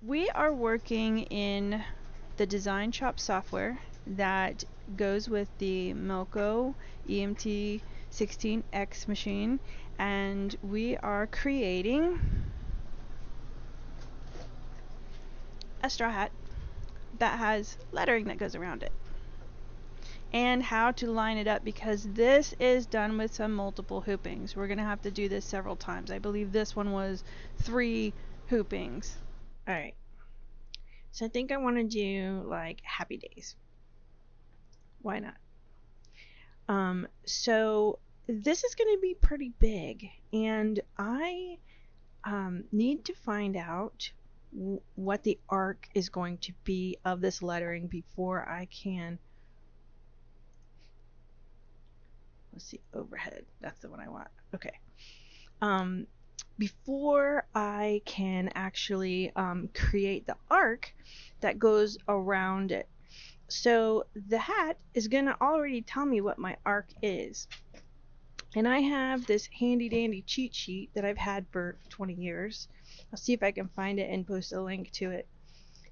We are working in the design shop software that goes with the MELCO EMT 16X machine, and we are creating a straw hat that has lettering that goes around it, and how to line it up, because this is done with some multiple hoopings. We're gonna have to do this several times. I believe this one was 3 hoopings. Alright, so I think I want to do like happy days. Why not? So this is going to be pretty big, and I need to find out what the arc is going to be of this lettering before I can. Let's see, overhead. That's the one I want. Okay. Before I can actually create the arc that goes around it. So the hat is going to already tell me what my arc is. And I have this handy dandy cheat sheet that I've had for 20 years. I'll see if I can find it and post a link to it.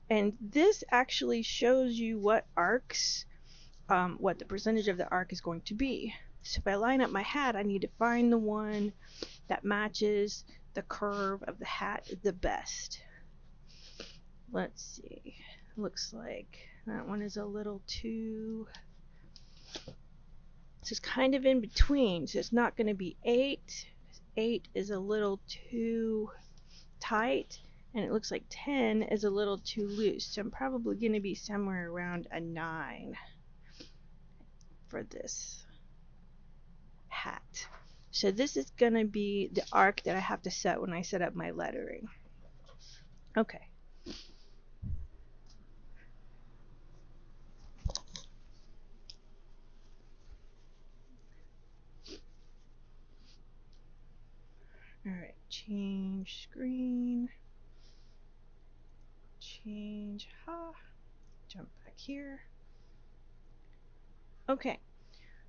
And this actually shows you what arcs, what the percentage of the arc is going to be. So if I line up my hat, I need to find the one that matches the curve of the hat the best. Let's see. Looks like that one is a little too... So it's kind of in between. So it's not going to be 8. 8 is a little too tight, and it looks like 10 is a little too loose. So I'm probably going to be somewhere around a 9 for this hat. So this is going to be the arc that I have to set when I set up my lettering. Okay. Alright, change screen. Change, jump back here. Okay,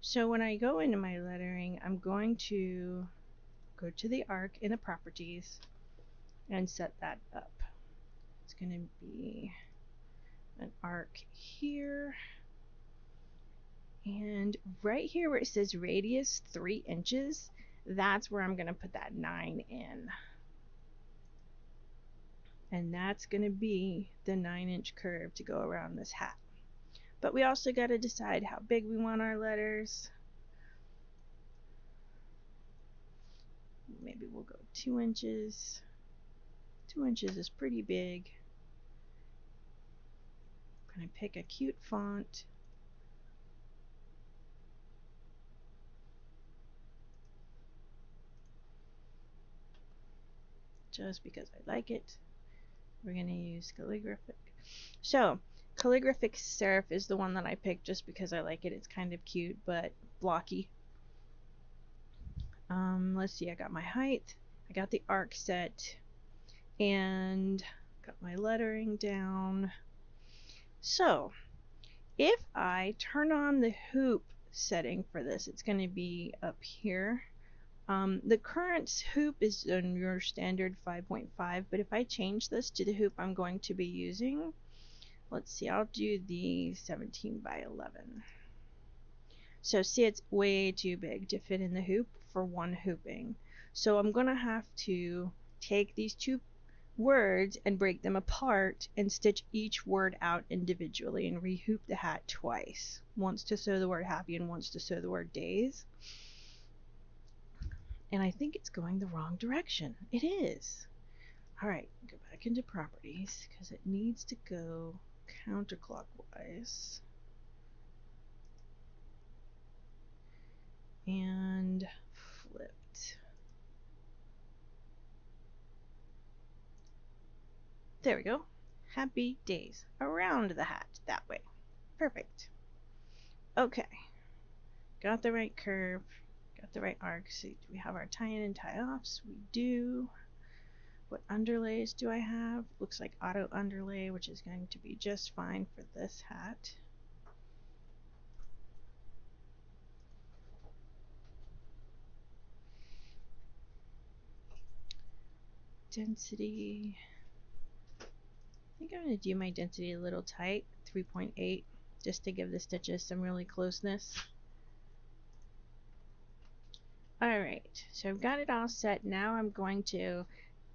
so when I go into my lettering, I'm going to go to the arc in the properties and set that up. It's going to be an arc here, and right here where it says radius 3 inches, that's where I'm going to put that 9 in. And that's going to be the 9-inch curve to go around this hat. But we also got to decide how big we want our letters. Maybe we'll go 2 inches. 2 inches is pretty big. I'm going to pick a cute font. Just because I like it. We're going to use calligraphic. So, calligraphic serif is the one that I picked just because I like it. It's kind of cute, but blocky. Let's see, I got my height. I got the arc set. And got my lettering down. So, if I turn on the hoop setting for this, it's going to be up here. The current hoop is on your standard 5.5, but if I change this to the hoop I'm going to be using, let's see, I'll do the 17 by 11. So see, it's way too big to fit in the hoop for one hooping. So I'm going to have to take these 2 words and break them apart and stitch each word out individually and rehoop the hat twice. Once to sew the word happy and once to sew the word days. And I think it's going the wrong direction. It is. Alright, go back into properties because it needs to go counterclockwise. And flipped. There we go. Happy days around the hat that way. Perfect. Okay. Got the right curve. Got the right arc. So do we have our tie-in and tie-offs? We do. What underlays do I have? Looks like auto underlay, which is going to be just fine for this hat. Density. think I'm going to do my density a little tight, 3.8, just to give the stitches some really closeness. Alright, so I've got it all set. Now I'm going to,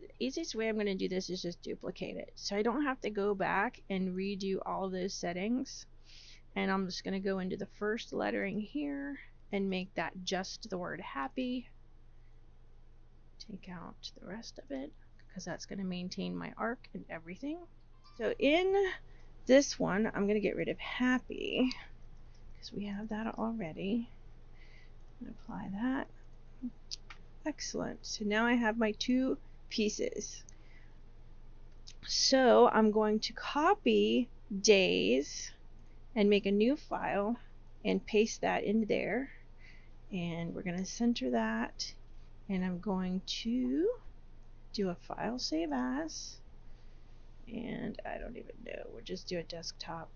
the easiest way I'm going to do this is just duplicate it. So I don't have to go back and redo all those settings. And I'm just going to go into the first lettering here and make that just the word happy. Take out the rest of it because that's going to maintain my arc and everything. So in this one, I'm going to get rid of happy because we have that already. And apply that. Excellent. So now I have my two pieces. So I'm going to copy days and make a new file and paste that in there. And we're going to center that. And I'm going to do a file save as. And I don't even know. We'll just do a desktop.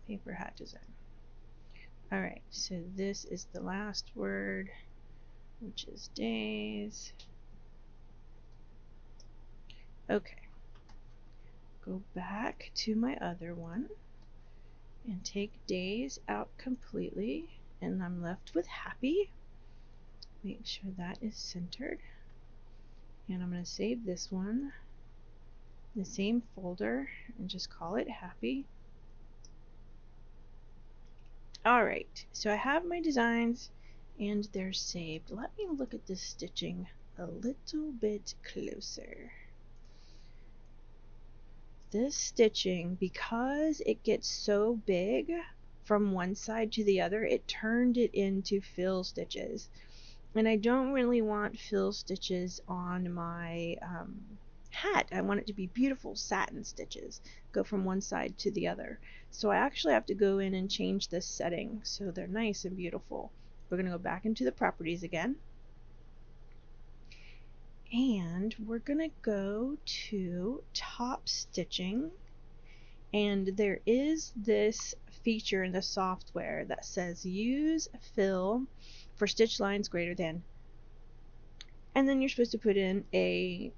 Paper hat design. Alright, so this is the last word, which is days. Okay. Go back to my other one and take days out completely, and I'm left with happy. Make sure that is centered. And I'm going to save this one in the same folder and just call it happy. Alright, so I have my designs and they're saved. Let me look at this stitching a little bit closer. This stitching, because it gets so big from one side to the other, it turned it into fill stitches. And I don't really want fill stitches on my hat. I want it to be beautiful satin stitches, go from one side to the other. So I actually have to go in and change this setting so they're nice and beautiful. We're going to go back into the properties again. And we're going to go to top stitching. And there is this feature in the software that says use fill for stitch lines greater than. And then you're supposed to put in a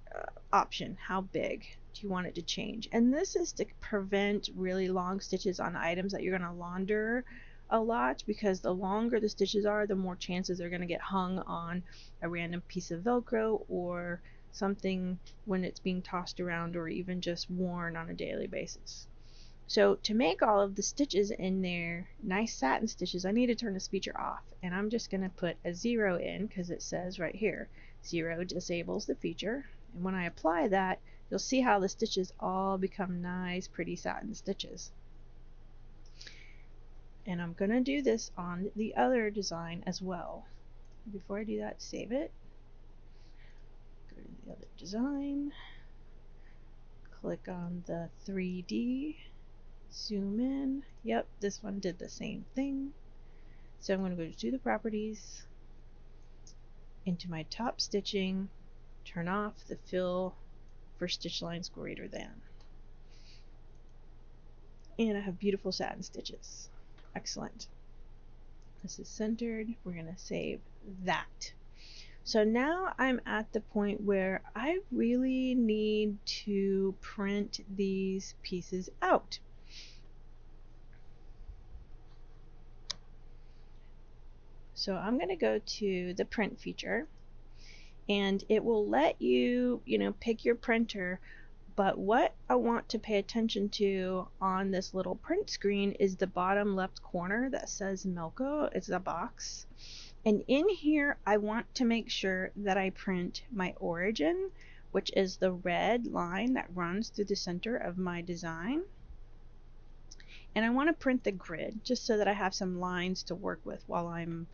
option. How big do you want it to change? And this is to prevent really long stitches on items that you're going to launder a lot, because the longer the stitches are, the more chances they're going to get hung on a random piece of Velcro or something when it's being tossed around, or even just worn on a daily basis. So to make all of the stitches in there nice satin stitches, I need to turn this feature off, and I'm just going to put a 0 in because it says right here 0 disables the feature. And when I apply that, you'll see how the stitches all become nice pretty satin stitches. And I'm going to do this on the other design as well. Before I do that, save it, go to the other design, click on the 3D, zoom in. Yep, this one did the same thing. So I'm going to go to the properties, into my top stitching, turn off the fill for stitch lines greater than. And I have beautiful satin stitches. Excellent. This is centered. We're going to save that. So now I'm at the point where I really need to print these pieces out. So I'm going to go to the print feature, and it will let you, pick your printer. But what I want to pay attention to on this little print screen is the bottom left corner that says MELCO. It's a box. And in here, I want to make sure that I print my origin, which is the red line that runs through the center of my design. And I want to print the grid just so that I have some lines to work with while I'm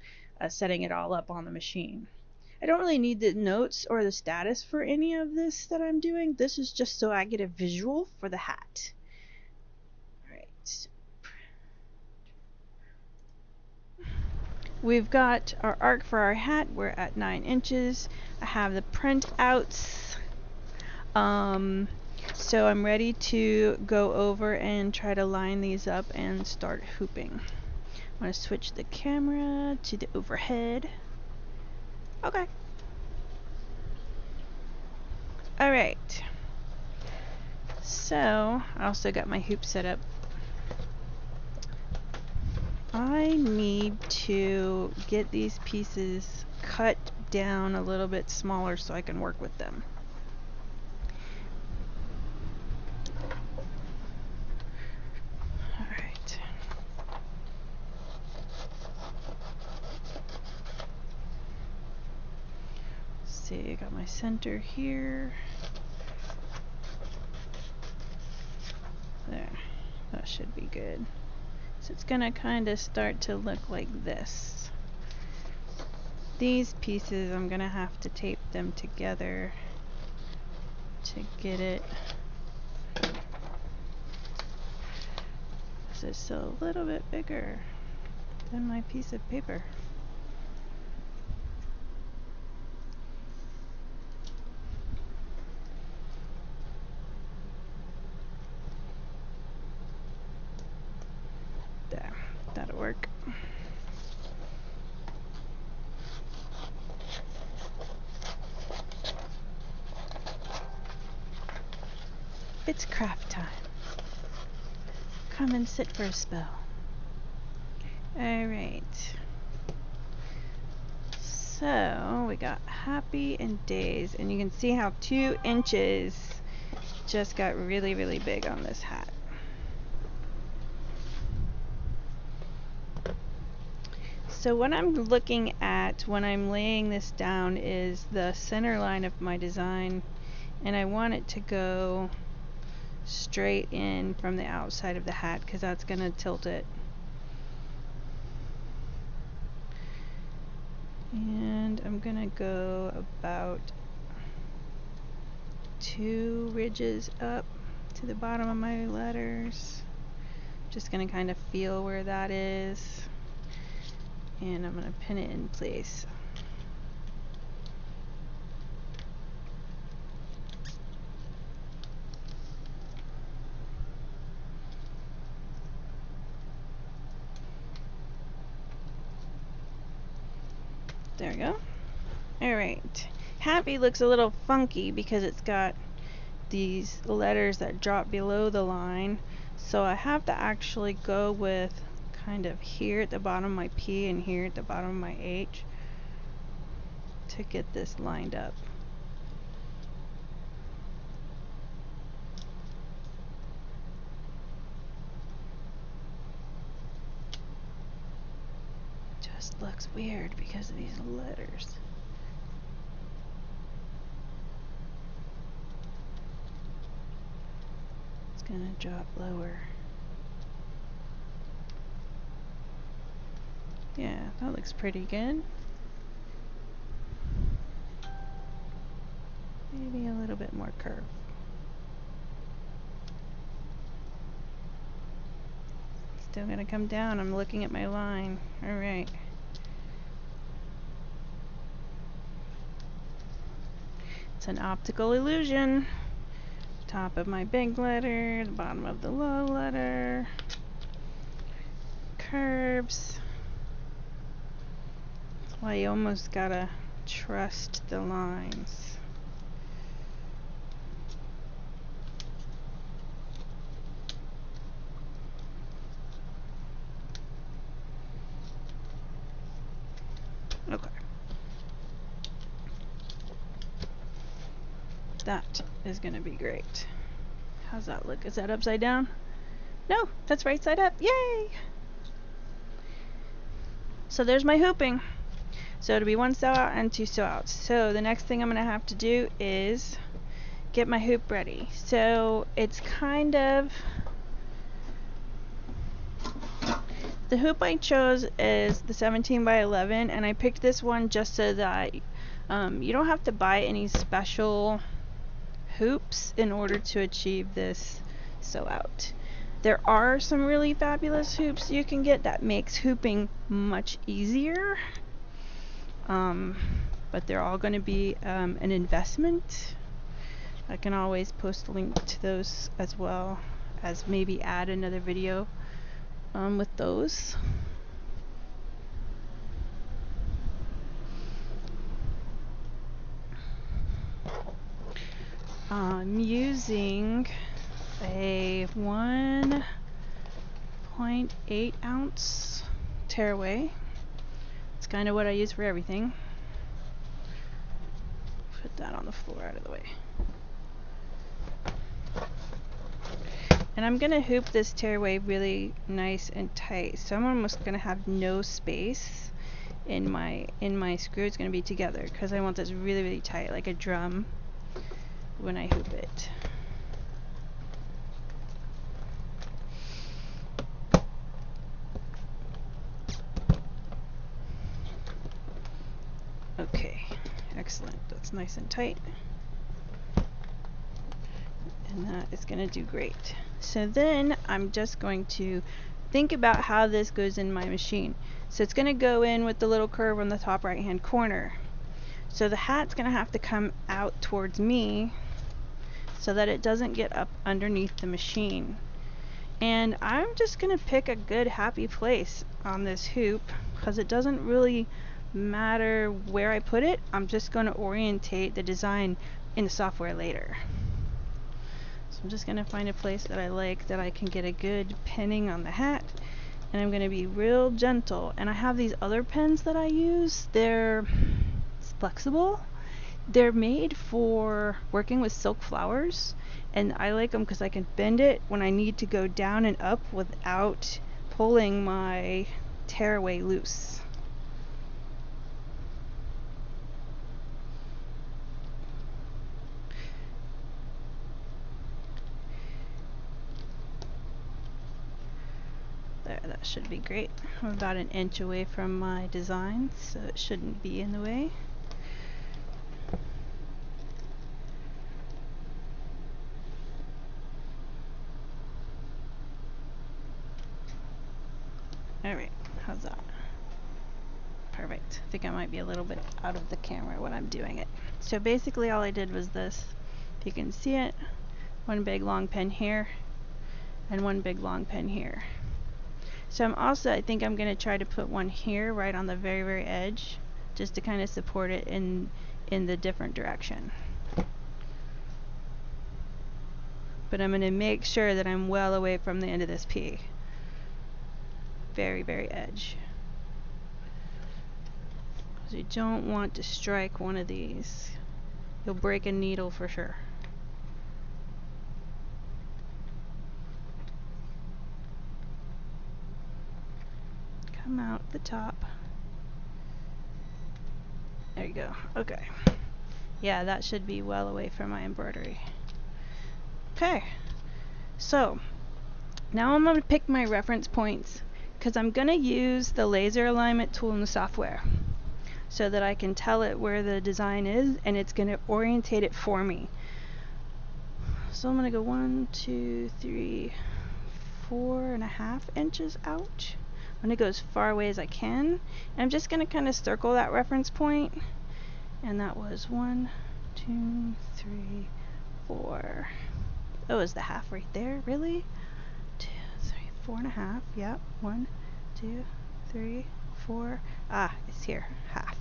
setting it all up on the machine. I don't really need the notes or the status for any of this that I'm doing. This is just so I get a visual for the hat. Alright. We've got our arc for our hat. We're at 9 inches. I have the printouts. So I'm ready to go over and try to line these up and start hooping. I'm going to switch the camera to the overhead. Okay. Alright. So, I also got my hoop set up. I need to get these pieces cut down a little bit smaller so I can work with them. Alright. See, I got my center here. There. That should be good. So it's gonna kind of start to look like this. These pieces, I'm gonna have to tape them together to get it. This is still a little bit bigger than my piece of paper. There, that'll work. It's craft time. Come and sit for a spell. Alright. So, we got happy and days, and you can see how 2 inches just got really, really big on this hat. So what I'm looking at when I'm laying this down is the center line of my design, and I want it to go straight in from the outside of the hat because that's going to tilt it. And I'm going to go about 2 ridges up to the bottom of my letters. Just going to kind of feel where that is. And I'm going to pin it in place. There we go. Alright. Happy looks a little funky because it's got these letters that drop below the line. So I have to actually go with kind of here at the bottom of my P and here at the bottom of my H to get this lined up. Just looks weird because of these letters. It's gonna drop lower. Yeah, that looks pretty good. Maybe a little bit more curve. Still gonna come down. I'm looking at my line. Alright. It's an optical illusion. Top of my big letter, the bottom of the low letter. Curves. That's why you almost gotta trust the lines. Okay. That is gonna be great. How's that look? Is that upside down? No, that's right side up. Yay! So there's my hooping. So it'll be 1 sew out and 2 sew outs. So the next thing I'm gonna have to do is get my hoop ready. So it's kind of, the hoop I chose is the 17 by 11, and I picked this one just so that you don't have to buy any special hoops in order to achieve this sew out. There are some really fabulous hoops you can get that makes hooping much easier, but they're all going to be an investment. I can always post a link to those as well as maybe add another video with those. I'm using a 1.8 ounce tearaway. It's kind of what I use for everything. Put that on the floor out of the way. And I'm gonna hoop this tearaway really nice and tight. So I'm almost gonna have no space in my screw. It's gonna be together because I want this really, really tight, like a drum when I hoop it. Okay, excellent. That's nice and tight. And that is going to do great. So then I'm just going to think about how this goes in my machine. So it's going to go in with the little curve on the top right hand corner. So the hat's going to have to come out towards me so that it doesn't get up underneath the machine. And I'm just going to pick a good happy place on this hoop because it doesn't really matter where I put it. I'm just going to orientate the design in the software later. So I'm just going to find a place that I like, that I can get a good pinning on the hat, and I'm going to be real gentle. And I have these other pens that I use. They're flexible. They're made for working with silk flowers, and I like them because I can bend it when I need to go down and up without pulling my tearaway loose. There, that should be great. I'm about an inch away from my design, so it shouldn't be in the way. Alright, how's that? Perfect. I think I might be a little bit out of the camera when I'm doing it. So basically all I did was this. If you can see it, one big long pen here, and one big long pen here. So I think I'm going to try to put one here right on the very, very edge, just to kind of support it in the different direction. But I'm going to make sure that I'm well away from the end of this P. Very, very edge. Because you don't want to strike one of these. You'll break a needle for sure. Come out the top. There you go. Okay. Yeah, that should be well away from my embroidery. Okay. So, now I'm going to pick my reference points because I'm going to use the laser alignment tool in the software so that I can tell it where the design is, and it's going to orientate it for me. So I'm going to go 1, 2, 3, 4.5 inches out. I'm going to go as far away as I can. And I'm just going to kind of circle that reference point. And that was 1, 2, 3, 4. Oh, is the half right there? Really? 2, 3, 4.5. Yep. 1, 2, 3, 4. Ah, it's here. Half.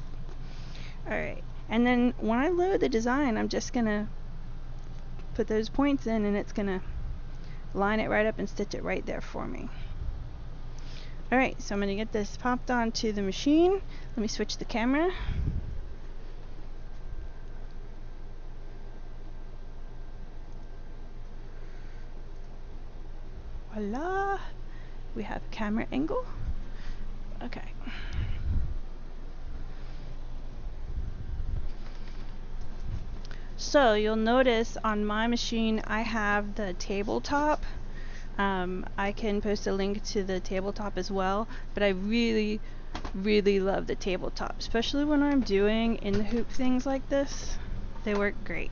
Alright. And then when I load the design, I'm just going to put those points in, and it's going to line it right up and stitch it right there for me. Alright, so I'm going to get this popped onto the machine. Let me switch the camera. Voila! We have camera angle. Okay. So you'll notice on my machine I have the tabletop. I can post a link to the tabletop as well, but I really, really love the tabletop, especially when I'm doing in the hoop things like this. They work great.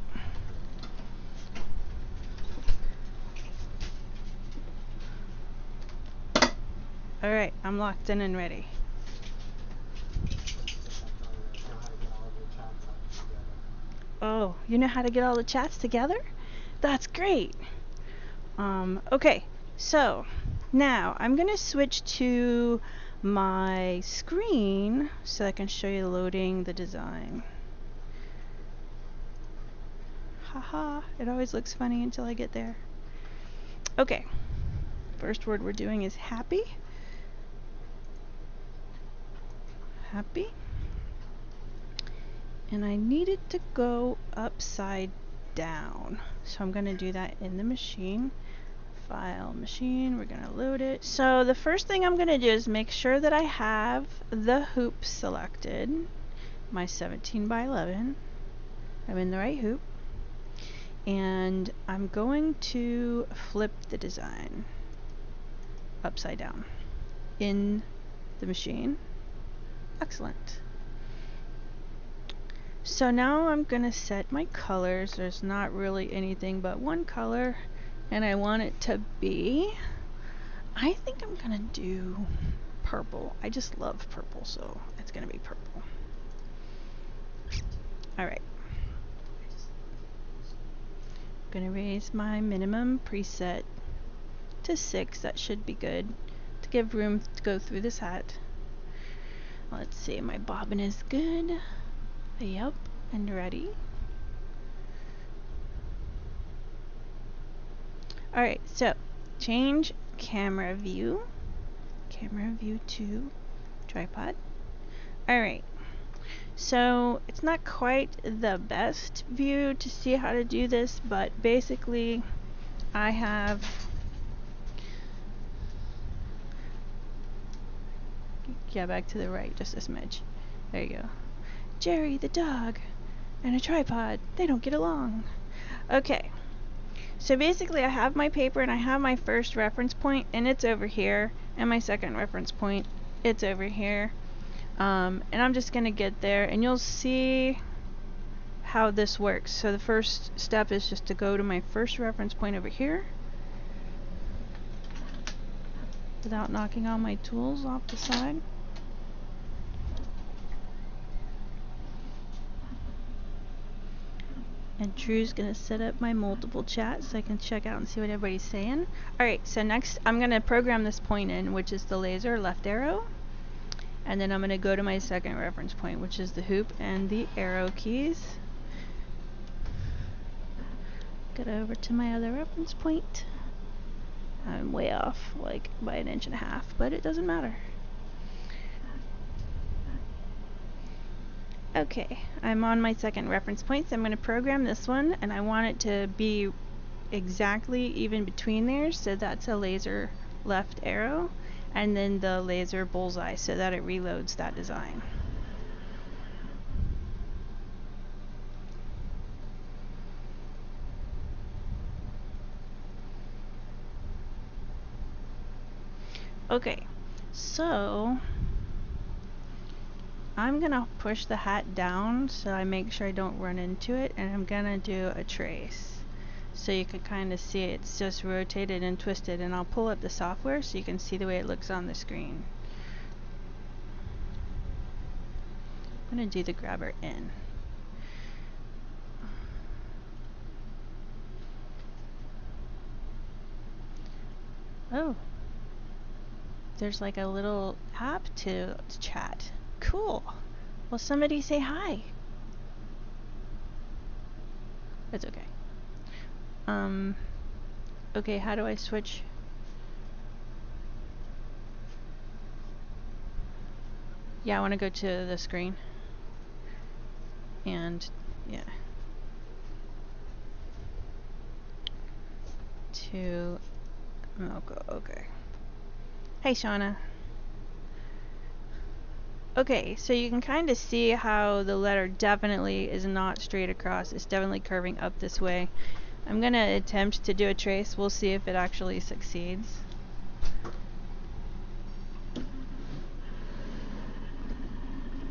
Alright, I'm locked in and ready. Oh, you know how to get all the chats together? That's great. Okay, so now I'm gonna switch to my screen so I can show you loading the design. Haha, it always looks funny until I get there. Okay, first word we're doing is happy. Happy. And I need it to go upside down. So I'm gonna do that in the machine. File, machine, we're gonna load it. So the first thing I'm gonna do is make sure that I have the hoop selected. My 17 by 11. I'm in the right hoop. And I'm going to flip the design upside down in the machine. Excellent. So now I'm gonna set my colors. There's not really anything but one color, and I want it to be, I think I'm gonna do purple. I just love purple, so it's gonna be purple. Alright. I'm gonna raise my minimum preset to 6. That should be good to give room to go through this hat. Let's see, my bobbin is good. Yep, and ready. Alright, so change camera view to tripod. Alright, so it's not quite the best view to see how to do this, but basically I have back to the right just a smidge. There you go. Jerry the dog and a tripod, they don't get along. Okay, so basically I have my paper and I have my first reference point and it's over here, and my second reference point, it's over here. And I'm just gonna get there and you'll see how this works. So the first step is just to go to my first reference point over here without knocking all my tools off the side. And Drew's gonna set up my multiple chats so I can check out and see what everybody's saying. Alright, so next I'm gonna program this point in, which is the laser left arrow. And then I'm gonna go to my second reference point, which is the hoop and the arrow keys. Get over to my other reference point. I'm way off, like by 1.5 inches, but it doesn't matter. Okay, I'm on my second reference point, so I'm going to program this one, and I want it to be exactly even between there, so that's a laser left arrow, and then the laser bullseye, so that it reloads that design. Okay, so I'm gonna push the hat down so I make sure I don't run into it, and I'm gonna do a trace so you can kind of see it's just rotated and twisted, and I'll pull up the software so you can see the way it looks on the screen. I'm gonna do the grabber in. Oh, there's like a little app to chat. Cool. Well, somebody say hi. That's okay. Okay, how do I switch? Yeah, I want to go to the screen. And, yeah. To Melco, okay. Hey, Shauna. Okay, so you can kind of see how the letter definitely is not straight across. It's definitely curving up this way. I'm going to attempt to do a trace. We'll see if it actually succeeds.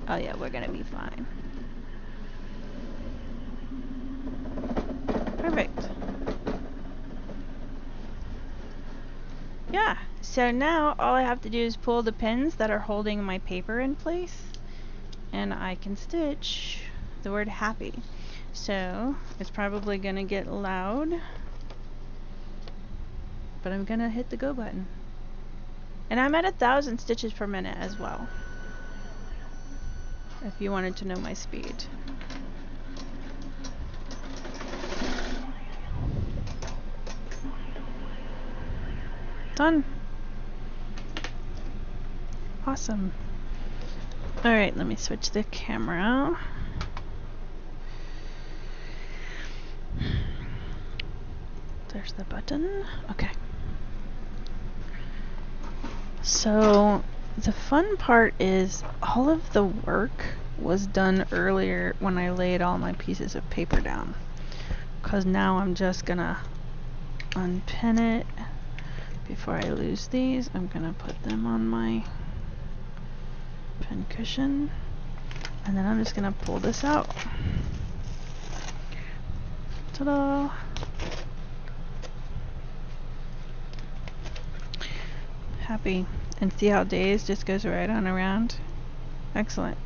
Oh yeah, we're going to be fine. Perfect. Yeah, so now all I have to do is pull the pins that are holding my paper in place, and I can stitch the word happy. So it's probably gonna get loud, but I'm gonna hit the go button. And I'm at 1,000 stitches per minute as well, if you wanted to know my speed. Done. Awesome. Alright, let me switch the camera. There's the button. Okay. So the fun part is all of the work was done earlier when I laid all my pieces of paper down. Because now I'm just gonna unpin it. Before I lose these, I'm gonna put them on my pin cushion. And then I'm just gonna pull this out. Ta-da! Happy. And see how days just goes right on around? Excellent.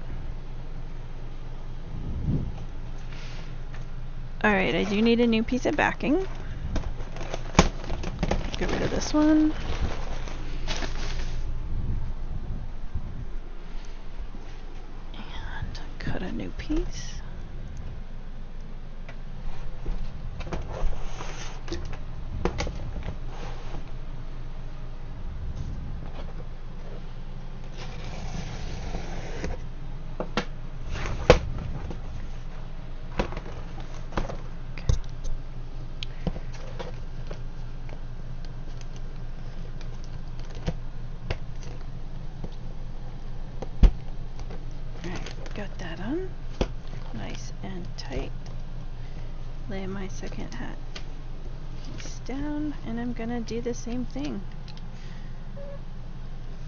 Alright, I do need a new piece of backing. Get rid of this one. And cut a new piece. Got that on. Nice and tight. Lay my second hat piece down, and I'm gonna do the same thing.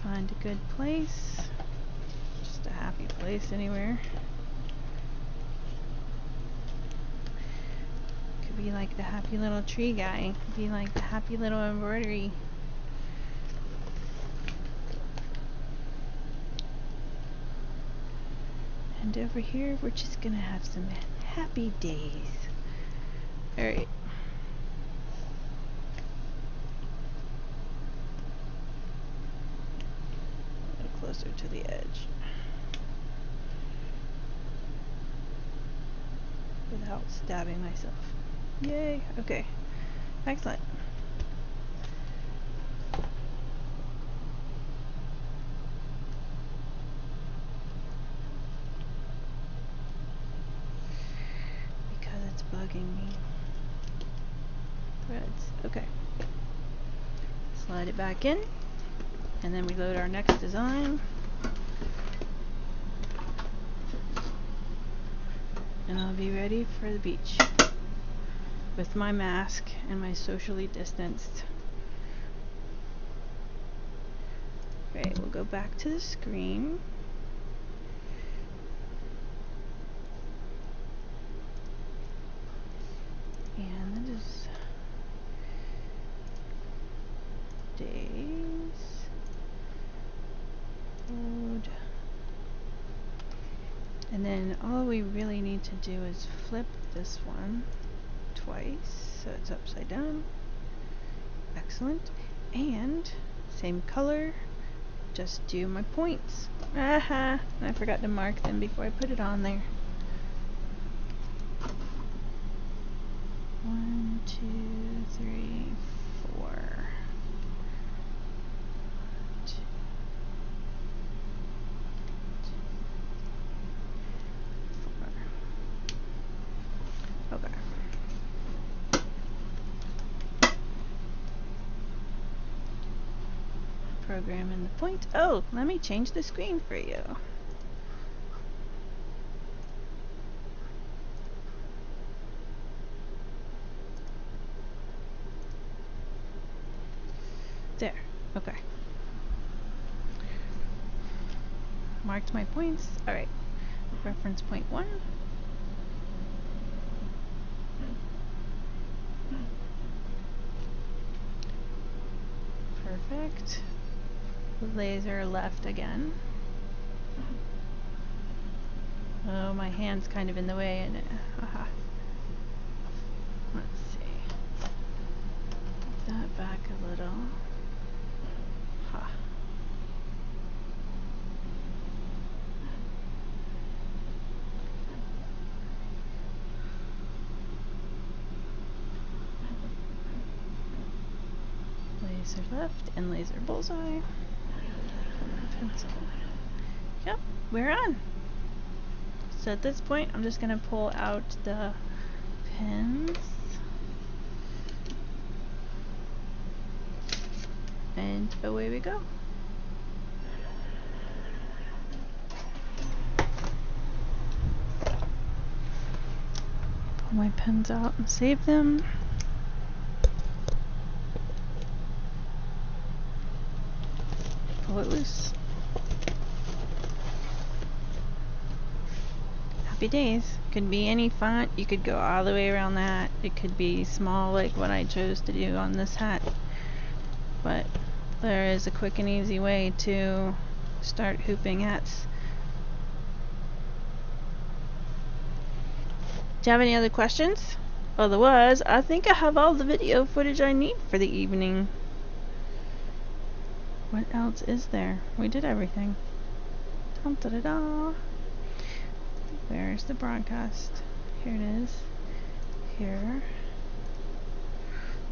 Find a good place. Just a happy place anywhere. Could be like the happy little tree guy. Could be like the happy little embroidery. And over here, we're just gonna have some happy days. Alright. A little closer to the edge. Without stabbing myself. Yay! Okay. Excellent. Bugging me. Threads. Okay. Slide it back in, and then we load our next design. And I'll be ready for the beach with my mask and my socially distanced. Right, we'll go back to the screen. And that is days. Load. And then all we really need to do is flip this one twice so it's upside down. Excellent. And same color, just do my points. Aha! I forgot to mark them before I put it on there. 1, 2, 3, 4. 2, 4. Okay. Program in the point. Oh, let me change the screen for you. There. Okay. Marked my points. Alright. Reference point 1. Perfect. Laser left again. Oh, my hand's kind of in the way, and haha. Let's see. Move that back a little. Ha. Laser left and laser bullseye. Pencil. Yep, we're on. So at this point, I'm just gonna pull out the pins and away we go. Pull my pins out and save them. Pull it loose. Happy days. Could be any font. You could go all the way around that. It could be small like what I chose to do on this hat. But there is a quick and easy way to start hooping hats. Do you have any other questions? Otherwise, I think I have all the video footage I need for the evening. What else is there? We did everything. Dun, da, da, da. Where's the broadcast? Here it is. Here.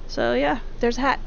So yeah, there's a hat.